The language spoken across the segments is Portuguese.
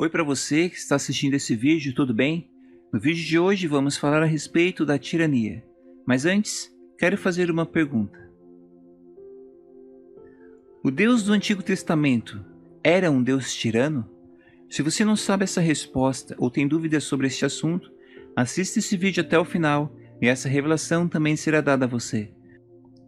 Oi para você que está assistindo esse vídeo, tudo bem? No vídeo de hoje vamos falar a respeito da tirania. Mas antes, quero fazer uma pergunta. O Deus do Antigo Testamento era um Deus tirano? Se você não sabe essa resposta ou tem dúvidas sobre este assunto, assista esse vídeo até o final e essa revelação também será dada a você.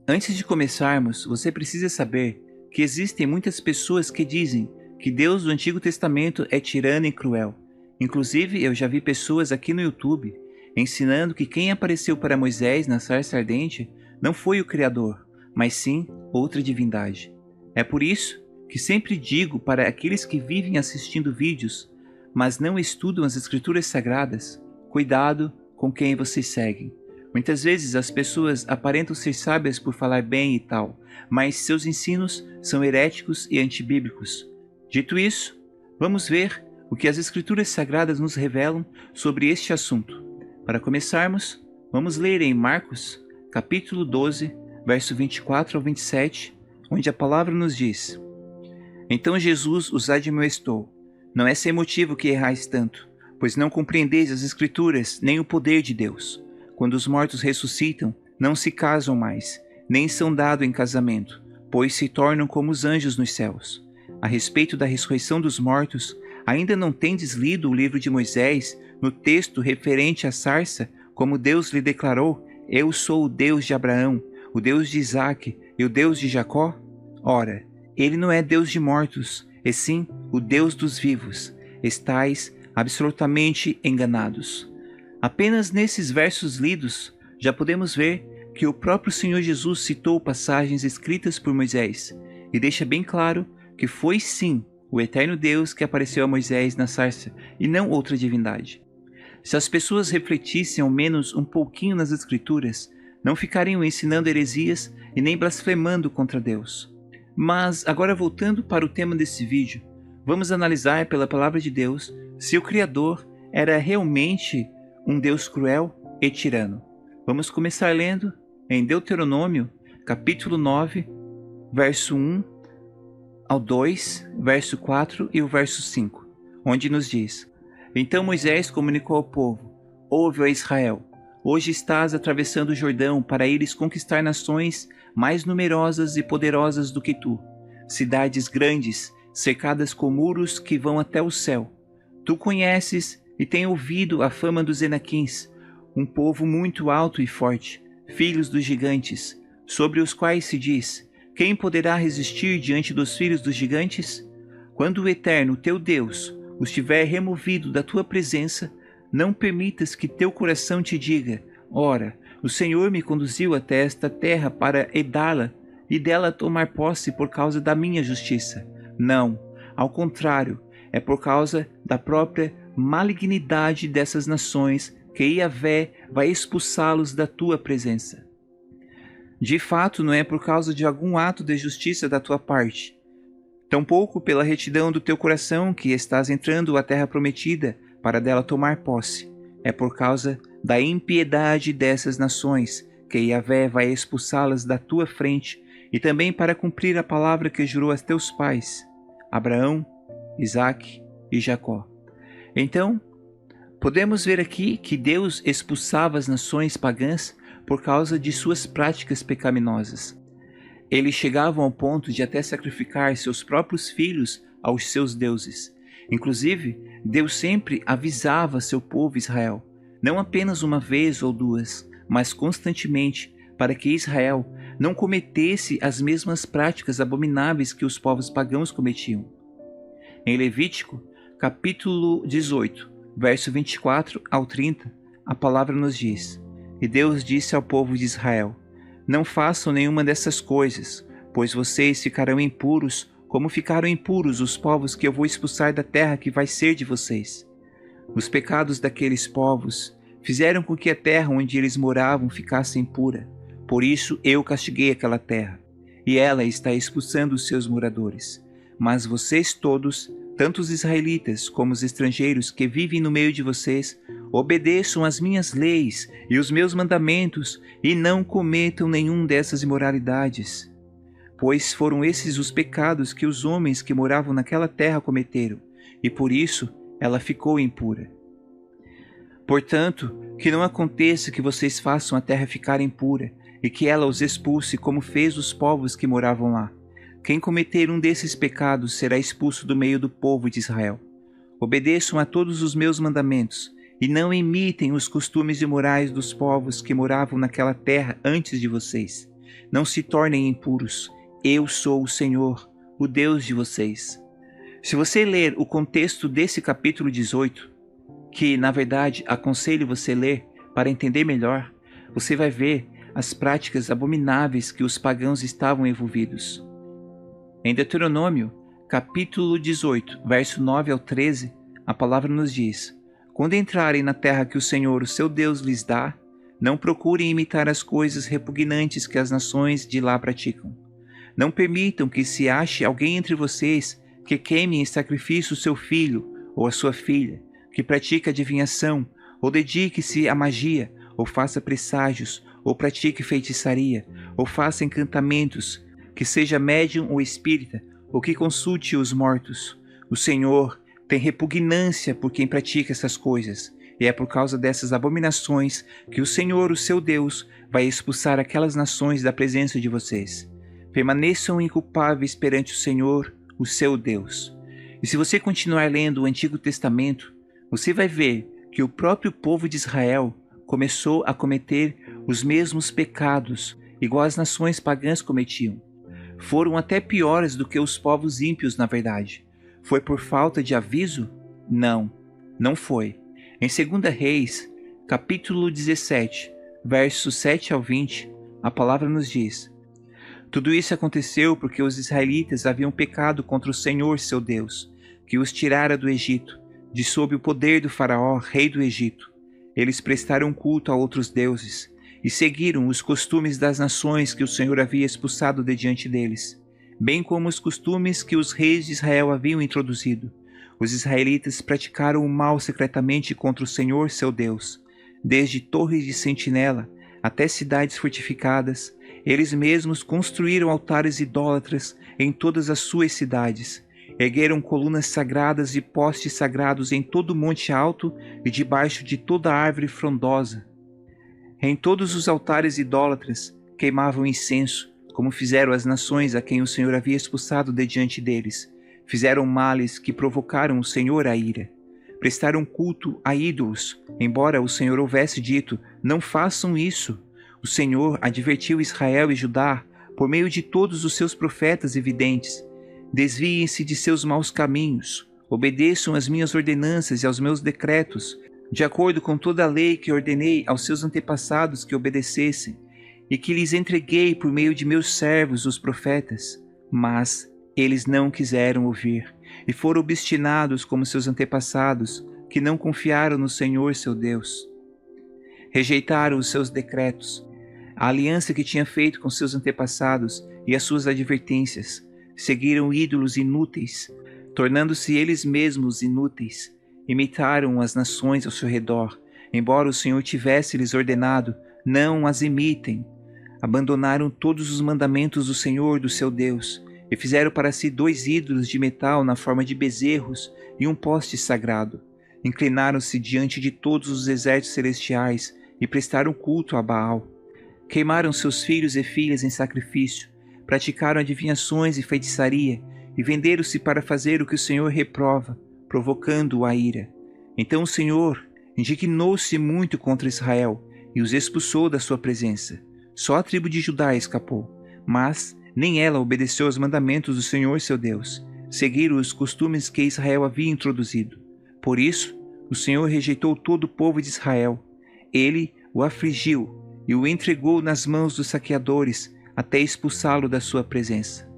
Antes de começarmos, você precisa saber que existem muitas pessoas que dizem que Deus do Antigo Testamento é tirano e cruel. Inclusive, eu já vi pessoas aqui no YouTube ensinando que quem apareceu para Moisés na sarça ardente não foi o Criador, mas sim outra divindade. É por isso que sempre digo para aqueles que vivem assistindo vídeos, mas não estudam as Escrituras Sagradas, cuidado com quem vocês seguem. Muitas vezes as pessoas aparentam ser sábias por falar bem e tal, mas seus ensinos são heréticos e antibíblicos. Dito isso, vamos ver o que as Escrituras Sagradas nos revelam sobre este assunto. Para começarmos, vamos ler em Marcos, capítulo 12, verso 24 ao 27, onde a palavra nos diz: Então Jesus os admoestou: Não é sem motivo que errais tanto, pois não compreendeis as Escrituras nem o poder de Deus. Quando os mortos ressuscitam, não se casam mais, nem são dados em casamento, pois se tornam como os anjos nos céus. A respeito da ressurreição dos mortos, ainda não tendes lido o livro de Moisés, no texto referente à sarça, como Deus lhe declarou: Eu sou o Deus de Abraão, o Deus de Isaque e o Deus de Jacó? Ora, ele não é Deus de mortos, e sim o Deus dos vivos. Estais absolutamente enganados. Apenas nesses versos lidos, já podemos ver que o próprio Senhor Jesus citou passagens escritas por Moisés, e deixa bem claro que foi sim o eterno Deus que apareceu a Moisés na sarça, e não outra divindade. Se as pessoas refletissem ao menos um pouquinho nas Escrituras, não ficariam ensinando heresias e nem blasfemando contra Deus. Mas, agora voltando para o tema desse vídeo, vamos analisar pela palavra de Deus se o Criador era realmente um Deus cruel e tirano. Vamos começar lendo em Deuteronômio, capítulo 9, verso 1 ao 2, verso 4 e o verso 5, onde nos diz: Então Moisés comunicou ao povo: Ouve, ó Israel, hoje estás atravessando o Jordão para ires conquistar nações mais numerosas e poderosas do que tu, cidades grandes, cercadas com muros que vão até o céu. Tu conheces e tem ouvido a fama dos Enaquins, um povo muito alto e forte, filhos dos gigantes, sobre os quais se diz: Quem poderá resistir diante dos filhos dos gigantes? Quando o Eterno, teu Deus, os tiver removido da tua presença, não permitas que teu coração te diga: Ora, o Senhor me conduziu até esta terra para herdá-la e dela tomar posse por causa da minha justiça. Não, ao contrário, é por causa da própria malignidade dessas nações que Yahvé vai expulsá-los da tua presença. De fato, não é por causa de algum ato de justiça da tua parte, tampouco pela retidão do teu coração que estás entrando à terra prometida para dela tomar posse. É por causa da impiedade dessas nações que Yahvé vai expulsá-las da tua frente, e também para cumprir a palavra que jurou a teus pais, Abraão, Isaque e Jacó. Então, podemos ver aqui que Deus expulsava as nações pagãs por causa de suas práticas pecaminosas. Eles chegavam ao ponto de até sacrificar seus próprios filhos aos seus deuses. Inclusive, Deus sempre avisava seu povo Israel, não apenas uma vez ou duas, mas constantemente, para que Israel não cometesse as mesmas práticas abomináveis que os povos pagãos cometiam. Em Levítico, capítulo 18, verso 24 ao 30, a palavra nos diz: E Deus disse ao povo de Israel: Não façam nenhuma dessas coisas, pois vocês ficarão impuros, como ficaram impuros os povos que eu vou expulsar da terra que vai ser de vocês. Os pecados daqueles povos fizeram com que a terra onde eles moravam ficasse impura. Por isso eu castiguei aquela terra, e ela está expulsando os seus moradores. Mas vocês todos, tanto os israelitas como os estrangeiros que vivem no meio de vocês, obedeçam às minhas leis e os meus mandamentos, e não cometam nenhum dessas imoralidades. Pois foram esses os pecados que os homens que moravam naquela terra cometeram, e por isso ela ficou impura. Portanto, que não aconteça que vocês façam a terra ficar impura, e que ela os expulse como fez os povos que moravam lá. Quem cometer um desses pecados será expulso do meio do povo de Israel. Obedeçam a todos os meus mandamentos, e não imitem os costumes imorais dos povos que moravam naquela terra antes de vocês. Não se tornem impuros. Eu sou o Senhor, o Deus de vocês. Se você ler o contexto desse capítulo 18, que na verdade aconselho você ler para entender melhor, você vai ver as práticas abomináveis que os pagãos estavam envolvidos. Em Deuteronômio, capítulo 18, verso 9 ao 13, a palavra nos diz: quando entrarem na terra que o Senhor, o seu Deus, lhes dá, não procurem imitar as coisas repugnantes que as nações de lá praticam. Não permitam que se ache alguém entre vocês que queime em sacrifício o seu filho ou a sua filha, que pratique adivinhação, ou dedique-se à magia, ou faça presságios, ou pratique feitiçaria, ou faça encantamentos, que seja médium ou espírita, ou que consulte os mortos. O Senhor tem repugnância por quem pratica essas coisas, e é por causa dessas abominações que o Senhor, o seu Deus, vai expulsar aquelas nações da presença de vocês. Permaneçam inculpáveis perante o Senhor, o seu Deus. E se você continuar lendo o Antigo Testamento, você vai ver que o próprio povo de Israel começou a cometer os mesmos pecados, igual as nações pagãs cometiam. Foram até piores do que os povos ímpios, na verdade. Foi por falta de aviso? Não, não foi. Em 2 Reis, capítulo 17, versos 7 ao 20, a palavra nos diz: tudo isso aconteceu porque os israelitas haviam pecado contra o Senhor, seu Deus, que os tirara do Egito, de sob o poder do faraó, rei do Egito. Eles prestaram culto a outros deuses e seguiram os costumes das nações que o Senhor havia expulsado de diante deles, bem como os costumes que os reis de Israel haviam introduzido. Os israelitas praticaram o mal secretamente contra o Senhor, seu Deus, desde torres de sentinela até cidades fortificadas. Eles mesmos construíram altares idólatras em todas as suas cidades. Ergueram colunas sagradas e postes sagrados em todo o monte alto e debaixo de toda árvore frondosa. Em todos os altares idólatras queimavam incenso, como fizeram as nações a quem o Senhor havia expulsado de diante deles. Fizeram males que provocaram o Senhor a ira. Prestaram culto a ídolos, embora o Senhor houvesse dito: não façam isso. O Senhor advertiu Israel e Judá por meio de todos os seus profetas e videntes: desviem-se de seus maus caminhos, obedeçam às minhas ordenanças e aos meus decretos, de acordo com toda a lei que ordenei aos seus antepassados que obedecessem, e que lhes entreguei por meio de meus servos, os profetas. Mas eles não quiseram ouvir, e foram obstinados como seus antepassados, que não confiaram no Senhor, seu Deus. Rejeitaram os seus decretos, a aliança que tinha feito com seus antepassados e as suas advertências. Seguiram ídolos inúteis, tornando-se eles mesmos inúteis. Imitaram as nações ao seu redor, embora o Senhor tivesse lhes ordenado: não as imitem. Abandonaram todos os mandamentos do Senhor, do seu Deus, e fizeram para si 2 ídolos de metal na forma de bezerros e um poste sagrado. Inclinaram-se diante de todos os exércitos celestiais e prestaram culto a Baal. Queimaram seus filhos e filhas em sacrifício, praticaram adivinhações e feitiçaria, e venderam-se para fazer o que o Senhor reprova, provocando-o a ira. Então o Senhor indignou-se muito contra Israel e os expulsou da sua presença. Só a tribo de Judá escapou, mas nem ela obedeceu aos mandamentos do Senhor, seu Deus. Seguiram os costumes que Israel havia introduzido. Por isso, o Senhor rejeitou todo o povo de Israel. Ele o afligiu e o entregou nas mãos dos saqueadores, até expulsá-lo da sua presença.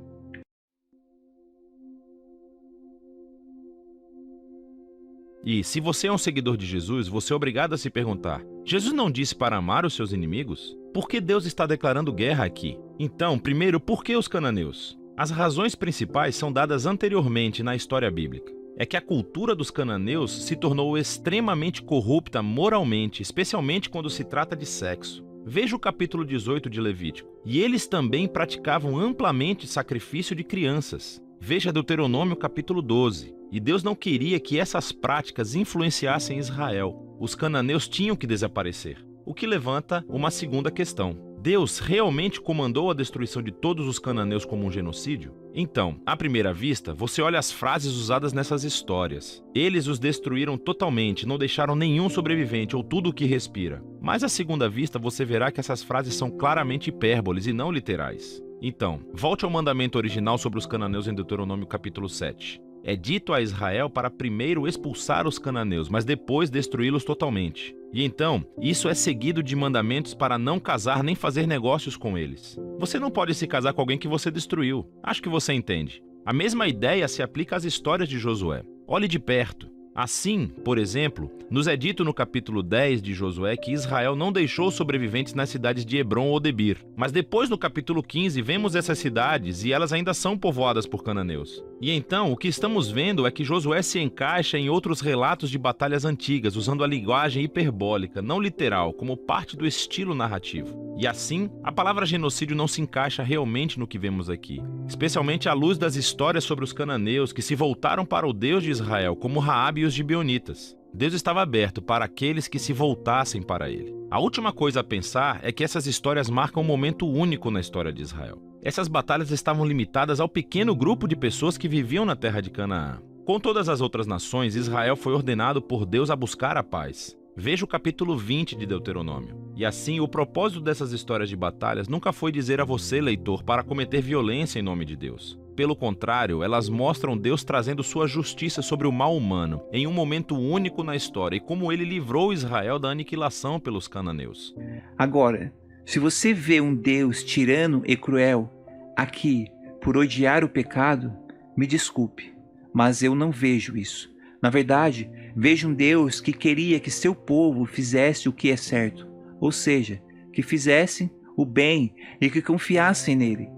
E se você é um seguidor de Jesus, você é obrigado a se perguntar: Jesus não disse para amar os seus inimigos? Por que Deus está declarando guerra aqui? Então, primeiro, por que os cananeus? As razões principais são dadas anteriormente na história bíblica. É que a cultura dos cananeus se tornou extremamente corrupta moralmente, especialmente quando se trata de sexo. Veja o capítulo 18 de Levítico. E eles também praticavam amplamente sacrifício de crianças. Veja Deuteronômio capítulo 12. E Deus não queria que essas práticas influenciassem Israel. Os cananeus tinham que desaparecer. O que levanta uma segunda questão. Deus realmente comandou a destruição de todos os cananeus como um genocídio? Então, à primeira vista, você olha as frases usadas nessas histórias. Eles os destruíram totalmente, não deixaram nenhum sobrevivente ou tudo o que respira. Mas à segunda vista, você verá que essas frases são claramente hipérboles e não literais. Então, volte ao mandamento original sobre os cananeus em Deuteronômio capítulo 7. É dito a Israel para primeiro expulsar os cananeus, mas depois destruí-los totalmente. E então, isso é seguido de mandamentos para não casar nem fazer negócios com eles. Você não pode se casar com alguém que você destruiu. Acho que você entende. A mesma ideia se aplica às histórias de Josué. Olhe de perto. Assim, por exemplo, nos é dito no capítulo 10 de Josué que Israel não deixou sobreviventes nas cidades de Hebron ou Debir. Mas depois, no capítulo 15, vemos essas cidades e elas ainda são povoadas por cananeus. E então, o que estamos vendo é que Josué se encaixa em outros relatos de batalhas antigas, usando a linguagem hiperbólica, não literal, como parte do estilo narrativo. E assim, a palavra genocídio não se encaixa realmente no que vemos aqui, especialmente à luz das histórias sobre os cananeus que se voltaram para o Deus de Israel, como Raabe e os gibeonitas. Deus estava aberto para aqueles que se voltassem para ele. A última coisa a pensar é que essas histórias marcam um momento único na história de Israel. Essas batalhas estavam limitadas ao pequeno grupo de pessoas que viviam na terra de Canaã. Com todas as outras nações, Israel foi ordenado por Deus a buscar a paz. Veja o capítulo 20 de Deuteronômio. E assim, o propósito dessas histórias de batalhas nunca foi dizer a você, leitor, para cometer violência em nome de Deus. Pelo contrário, elas mostram Deus trazendo sua justiça sobre o mal humano, em um momento único na história, e como ele livrou Israel da aniquilação pelos cananeus. Agora, se você vê um Deus tirano e cruel aqui por odiar o pecado, me desculpe, mas eu não vejo isso. Na verdade, vejo um Deus que queria que seu povo fizesse o que é certo, ou seja, que fizessem o bem e que confiassem nele.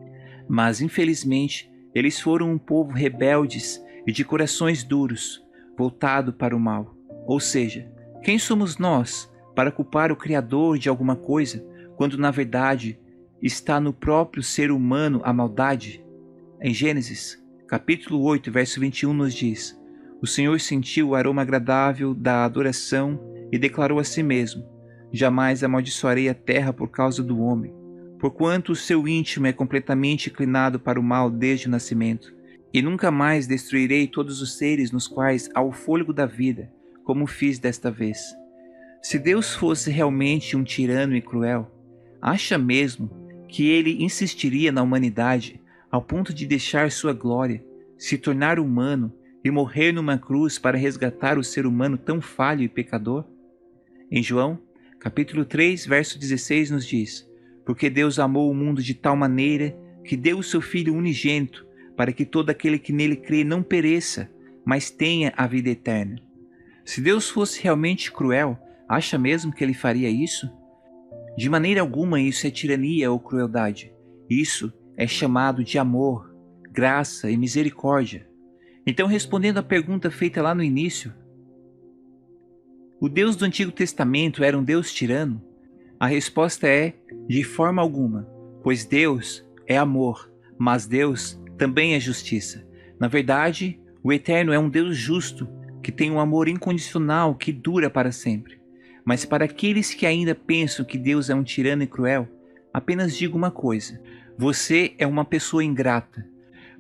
Mas, infelizmente, eles foram um povo rebeldes e de corações duros, voltado para o mal. Ou seja, quem somos nós para culpar o Criador de alguma coisa, quando na verdade está no próprio ser humano a maldade? Em Gênesis, capítulo 8, verso 21 nos diz: o Senhor sentiu o aroma agradável da adoração e declarou a si mesmo: jamais amaldiçoarei a terra por causa do homem, porquanto o seu íntimo é completamente inclinado para o mal desde o nascimento, e nunca mais destruirei todos os seres nos quais há o fôlego da vida, como fiz desta vez. Se Deus fosse realmente um tirano e cruel, acha mesmo que ele insistiria na humanidade ao ponto de deixar sua glória, se tornar humano e morrer numa cruz para resgatar o ser humano tão falho e pecador? Em João, capítulo 3, verso 16 nos diz: porque Deus amou o mundo de tal maneira que deu o seu Filho unigênito, para que todo aquele que nele crê não pereça, mas tenha a vida eterna. Se Deus fosse realmente cruel, acha mesmo que ele faria isso? De maneira alguma isso é tirania ou crueldade. Isso é chamado de amor, graça e misericórdia. Então, respondendo à pergunta feita lá no início, o Deus do Antigo Testamento era um Deus tirano? A resposta é: de forma alguma, pois Deus é amor, mas Deus também é justiça. Na verdade, o Eterno é um Deus justo, que tem um amor incondicional que dura para sempre. Mas para aqueles que ainda pensam que Deus é um tirano e cruel, apenas digo uma coisa: você é uma pessoa ingrata,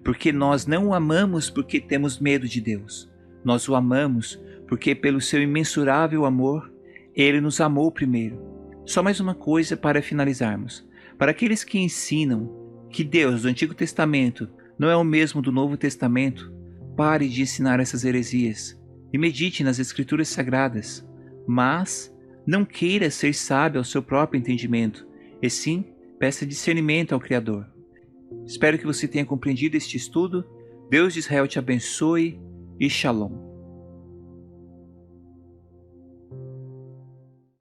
porque nós não o amamos porque temos medo de Deus. Nós o amamos porque, pelo seu imensurável amor, ele nos amou primeiro. Só mais uma coisa para finalizarmos. Para aqueles que ensinam que Deus do Antigo Testamento não é o mesmo do Novo Testamento, pare de ensinar essas heresias e medite nas Escrituras Sagradas. Mas não queira ser sábio ao seu próprio entendimento, e sim peça discernimento ao Criador. Espero que você tenha compreendido este estudo. Deus de Israel te abençoe e Shalom.